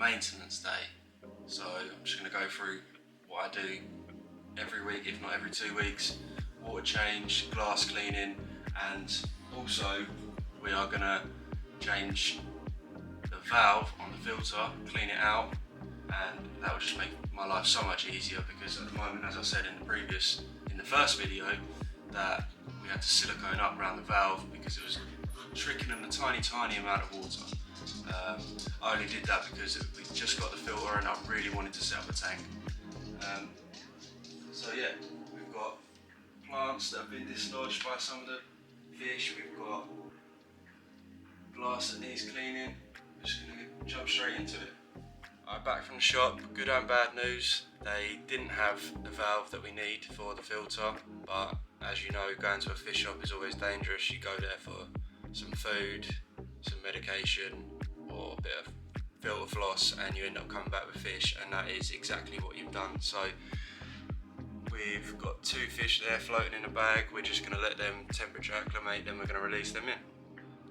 maintenance day. So I'm just going to go through what I do every week, if not every 2 weeks. Water change, glass cleaning, and also we are going to change the valve on the filter, clean it out, and that will just make my life so much easier, because at the moment, as I said in the first video, that we had to silicone up around the valve because it was tricking in a tiny amount of water. I only did that because we just got the filter and I really wanted to set up a tank. So yeah, we've got plants that have been dislodged by some of the fish, we've got glass that needs cleaning. I'm just going to jump straight into it. Alright, back from the shop, good and bad news. They didn't have the valve that we need for the filter, but as you know, going to a fish shop is always dangerous. You go there for some food, some medication, or a bit of filter floss, and you end up coming back with fish, and that is exactly what you've done. So we've got 2 fish there floating in a bag. We're just going to let them temperature acclimate, then we're going to release them in.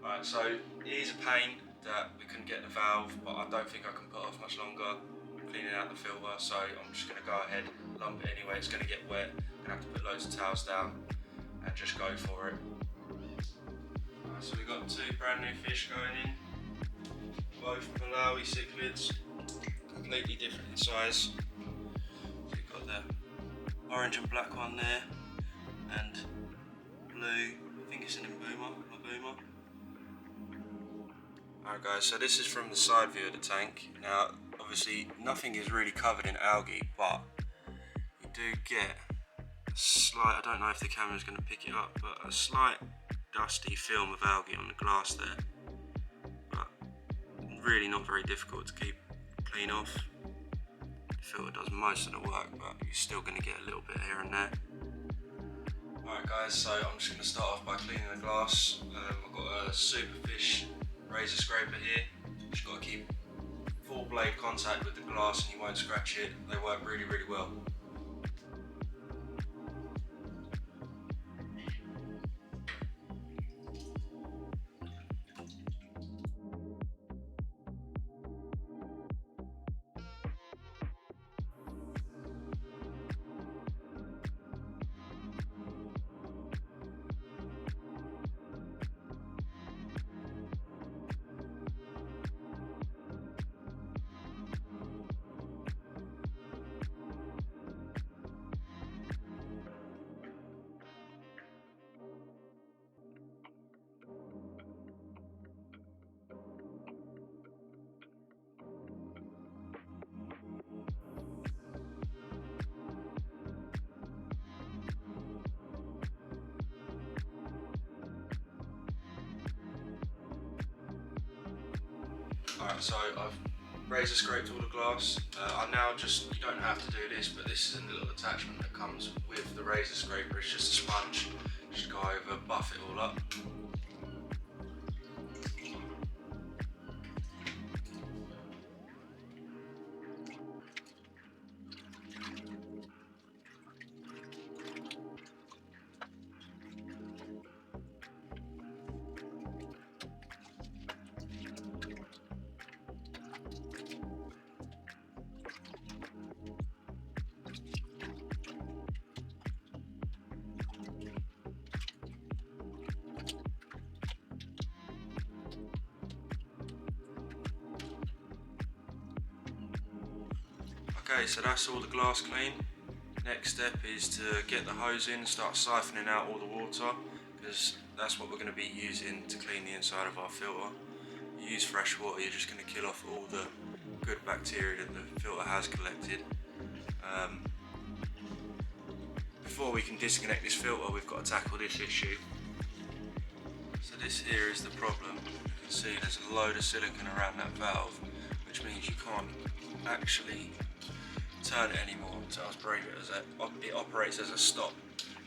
Alright, so it is a pain that we couldn't get the valve, but I don't think I can put off much longer cleaning out the filter, so I'm just going to go ahead, lump it anyway. It's going to get wet, I'm going to have to put loads of towels down and just go for it. Right, so we've got 2 brand new fish going in, both Malawi cichlids, completely different in size. So we've got the orange and black one there, and blue, I think it's an mbuna. Alright guys, so this is from the side view of the tank. Now obviously nothing is really covered in algae, but you do get a slight, I don't know if the camera is going to pick it up, but a slight dusty film of algae on the glass there. But really not very difficult to keep clean off. The filter does most of the work, but you're still going to get a little bit here and there. Alright guys, so I'm just going to start off by cleaning the glass. I've got a Superfish razor scraper here. Just got to keep full blade contact with the glass and you won't scratch it. They work really well. Alright, so I've razor scraped all the glass. I now you don't have to do this, but this is a little attachment that comes with the razor scraper. It's just a sponge. Just go over, buff it all up. Okay, so that's all the glass clean. Next step is to get the hose in and start siphoning out all the water, because that's what we're going to be using to clean the inside of our filter. You use fresh water, you're just going to kill off all the good bacteria that the filter has collected. Before we can disconnect this filter, we've got to tackle this issue. So this here is the problem. You can see there's a load of silicone around that valve, which means you can't actually turn it anymore to operate it it operates as a stop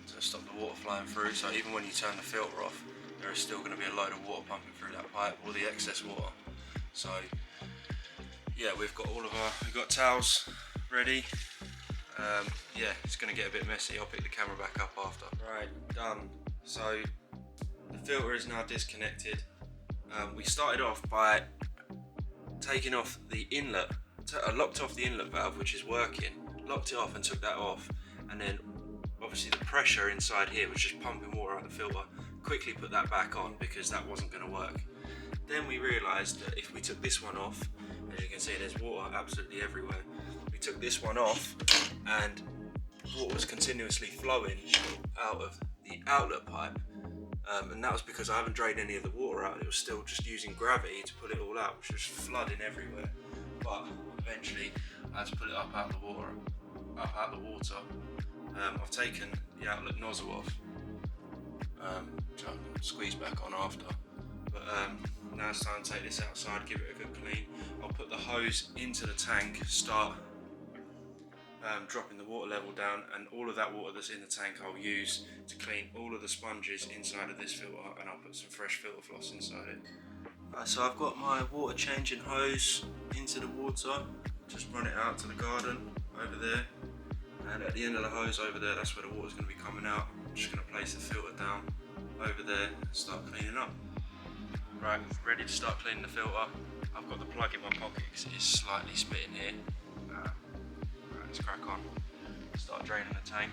to stop the water flowing through. So even when you turn the filter off, there is still going to be a load of water pumping through that pipe, all the excess water. So yeah, we've got towels ready. Yeah, it's going to get a bit messy. I'll pick the camera back up after. Right, done. So the filter is now disconnected. We started off by taking off the inlet, I locked off the inlet valve, which is working, locked it off and took that off, and then obviously the pressure inside here was just pumping water out the filter. Quickly put that back on because that wasn't going to work. Then we realised that if we took this one off, as you can see there's water absolutely everywhere, we took this one off and water was continuously flowing out of the outlet pipe, and that was because I haven't drained any of the water out, and it was still just using gravity to pull it all out, which was flooding everywhere. But eventually I had to pull it up out the water. I've taken the outlet nozzle off, which I can squeeze back on after, but now it's time to take this outside, give it a good clean. I'll put the hose into the tank, start dropping the water level down, and all of that water that's in the tank I'll use to clean all of the sponges inside of this filter, and I'll put some fresh filter floss inside it. So I've got my water changing hose into the water, just run it out to the garden over there, and at the end of the hose over there, that's where the water's going to be coming out. I'm just going to place the filter down over there and start cleaning up. Right, ready to start cleaning the filter. I've got the plug in my pocket because it is slightly spitting here. Right, let's crack on. Start draining the tank.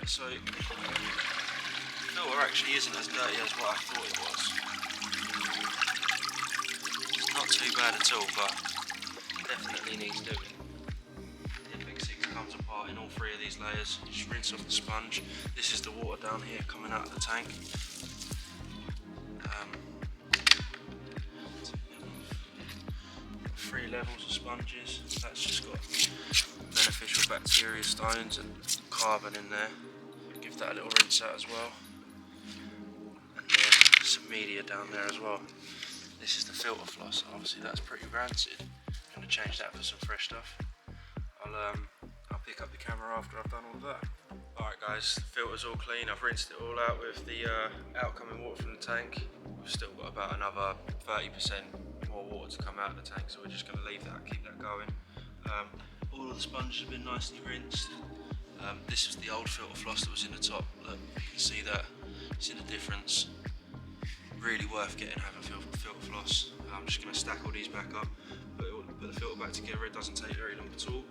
So, the filter actually isn't as dirty as what I thought it was. It's not too bad at all, but definitely needs doing. The FX6 comes apart in all three of these layers. You just rinse off the sponge. This is the water down here coming out of the tank. Three levels of sponges. That's just got beneficial bacteria stones and carbon in there. Give that a little rinse out as well, and then some media down there as well. This is the filter floss. Obviously that's pretty rancid. I'm going to change that for some fresh stuff. I'll pick up the camera after I've done all of that. Alright guys, the filter's all clean. I've rinsed it all out with the outcoming water from the tank. We've still got about another 30% more water to come out of the tank, so we're just going to leave that, keep that going. All of the sponges have been nicely rinsed. This was the old filter floss that was in the top. Look, you can see that. See the difference. Really worth getting, having filter floss. I'm just going to stack all these back up, put the filter back together. It doesn't take very long at all.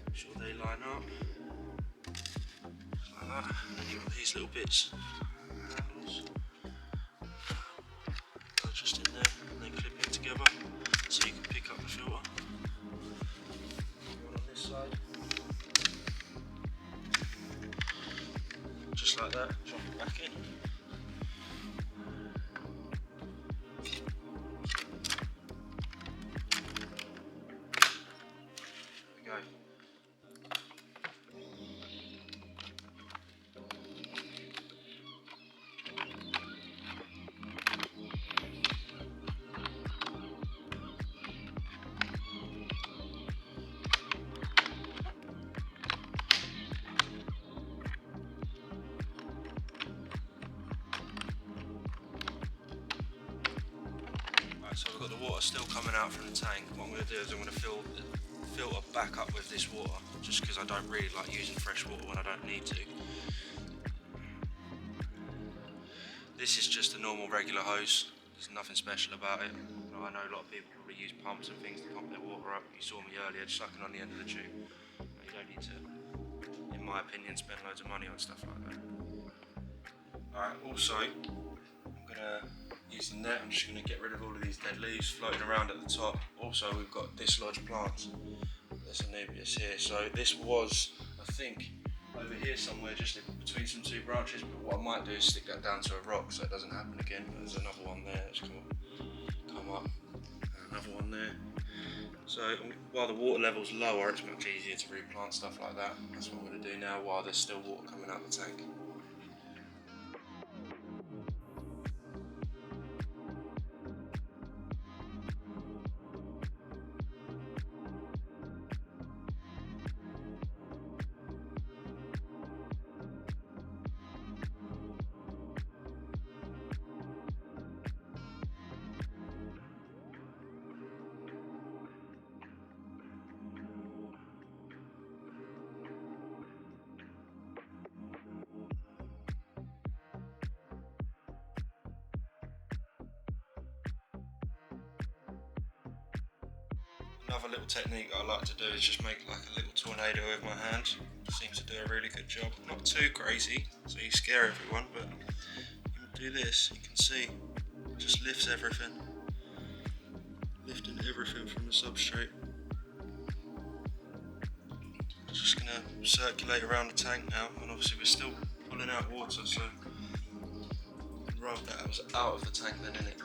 Make sure they line up. Just like that. And then you've got these little bits. Handles. Go just in there and then clip it together so you can pick up the filter. Side. Just like that, drop it back in. There we go. So we've got the water still coming out from the tank. What I'm going to do is I'm going to fill the filter back up with this water, just because I don't really like using fresh water when I don't need to. This is just a normal regular hose. There's nothing special about it. I know a lot of people probably use pumps and things to pump their water up. You saw me earlier just sucking on the end of the tube. You don't need to, in my opinion, spend loads of money on stuff like that. Alright, also, I'm going to use the net. I'm just going to get rid of all of these dead leaves floating around at the top. Also, we've got dislodged plants. There's a nubius here. So this was, I think, over here somewhere, just between some two branches. But what I might do is stick that down to a rock so it doesn't happen again. But there's another one there that's come up. And another one there. So while the water level's lower, it's much easier to replant stuff like that. That's what I'm going to do now while there's still water coming out of the tank. Another little technique I like to do is just make like a little tornado with my hand. Seems to do a really good job. Not too crazy, so you scare everyone, but you do this, you can see, it just lifts everything. Lifting everything from the substrate. Just going to circulate around the tank now, and obviously we're still pulling out water, so rub that out of the tank then, innit?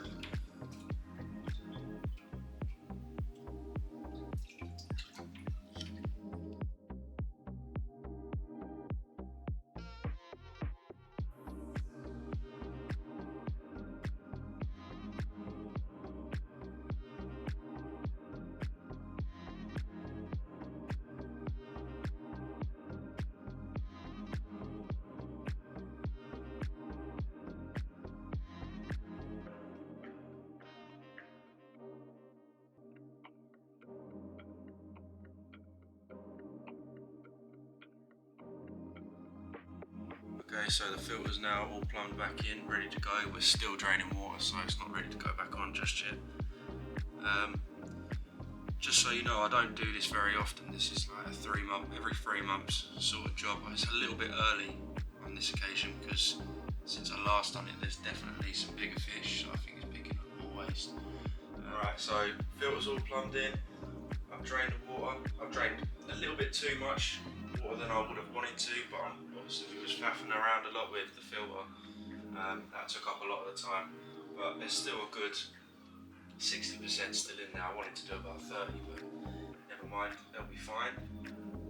Okay, so the filter's now all plumbed back in, ready to go. We're still draining water, so it's not ready to go back on just yet. Just so you know, I don't do this very often. This is like every 3 months sort of job. It's a little bit early on this occasion because since I last done it, there's definitely some bigger fish, so I think it's picking up more waste. Alright, so filter's all plumbed in. I've drained the water. I've drained a little bit too much water than I would have wanted to, but obviously we was faffing around a lot with the filter. That took up a lot of the time, but there's still a good 60% still in there. I wanted to do about 30, but never mind, they'll be fine.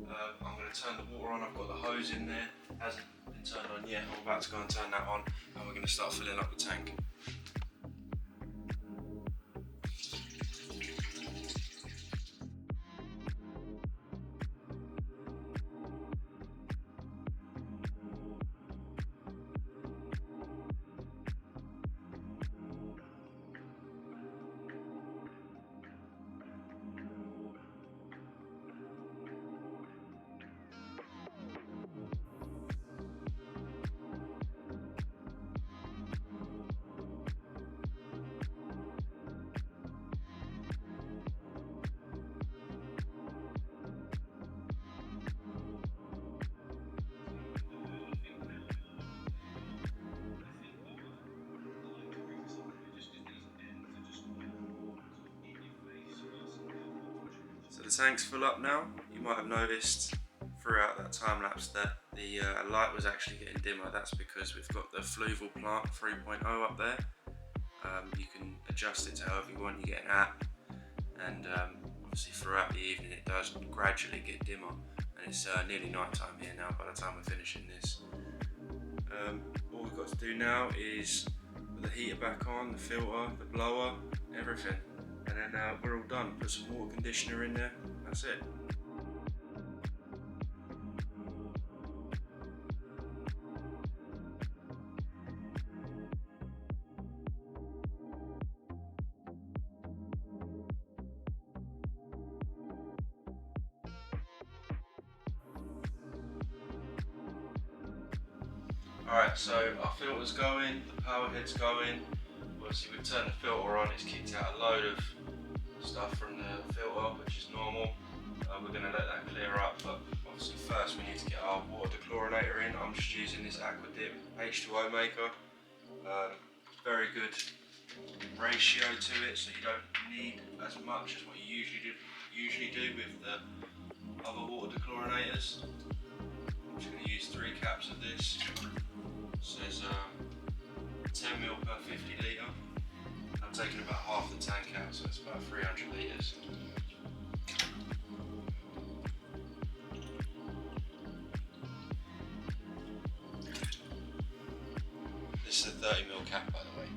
I'm going to turn the water on. I've got the hose in there, hasn't been turned on yet. I'm about to go and turn that on, and we're going to start filling up the tank. So the tank's full up now. You might have noticed throughout that time lapse that the light was actually getting dimmer. That's because we've got the fluval plant 3.0 up there. You can adjust it to however you want. You get an app, and obviously throughout the evening it does gradually get dimmer, and it's nearly night time here now by the time we're finishing this. All we've got to do now is put the heater back on, the filter, the blower, everything, and then we're all done. Put some water conditioner in there, that's it. Alright, so our filter's going, the power head's going. Obviously we've turned the filter on, it's kicked out a load of stuff from the filter, which is normal. We're going to let that clear up, but obviously first we need to get our water dechlorinator in. I'm just using this Aquadip H2O maker. Very good ratio to it, so you don't need as much as what you usually do with the other water dechlorinators. I'm just going to use 3 caps of this. It says 10ml per 50 litre. I'm taking about half the tank out, so it's about 300 litres. This is a 30mm cap, by the way.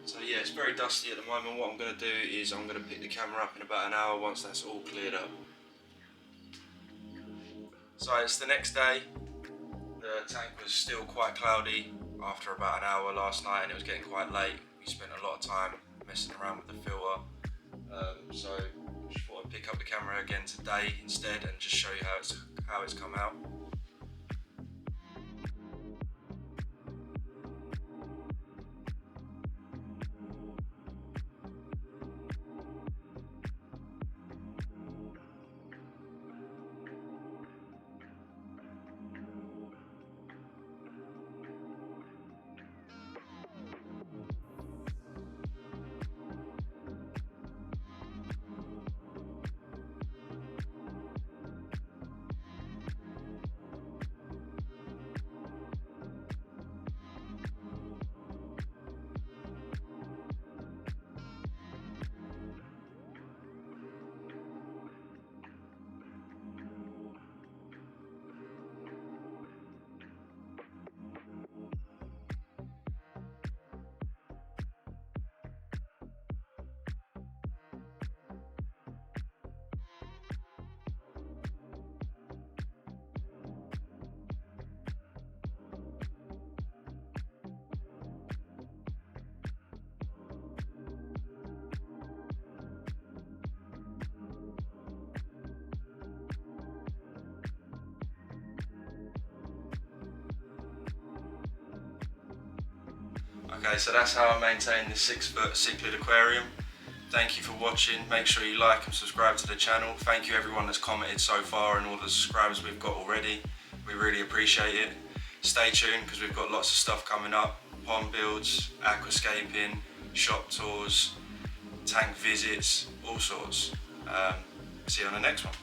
So yeah, it's very dusty at the moment. What I'm going to do is I'm going to pick the camera up in about an hour once that's all cleared up. So it's the next day. The tank was still quite cloudy after about an hour last night, and it was getting quite late. We spent a lot of time messing around with the filter. So I just thought I'd pick up the camera again today instead and just show you how it's come out. Okay, so that's how I maintain this 6-foot cichlid aquarium. Thank you for watching. Make sure you like and subscribe to the channel. Thank you everyone that's commented so far and all the subscribers we've got already. We really appreciate it. Stay tuned because we've got lots of stuff coming up. Pond builds, aquascaping, shop tours, tank visits, all sorts. See you on the next one.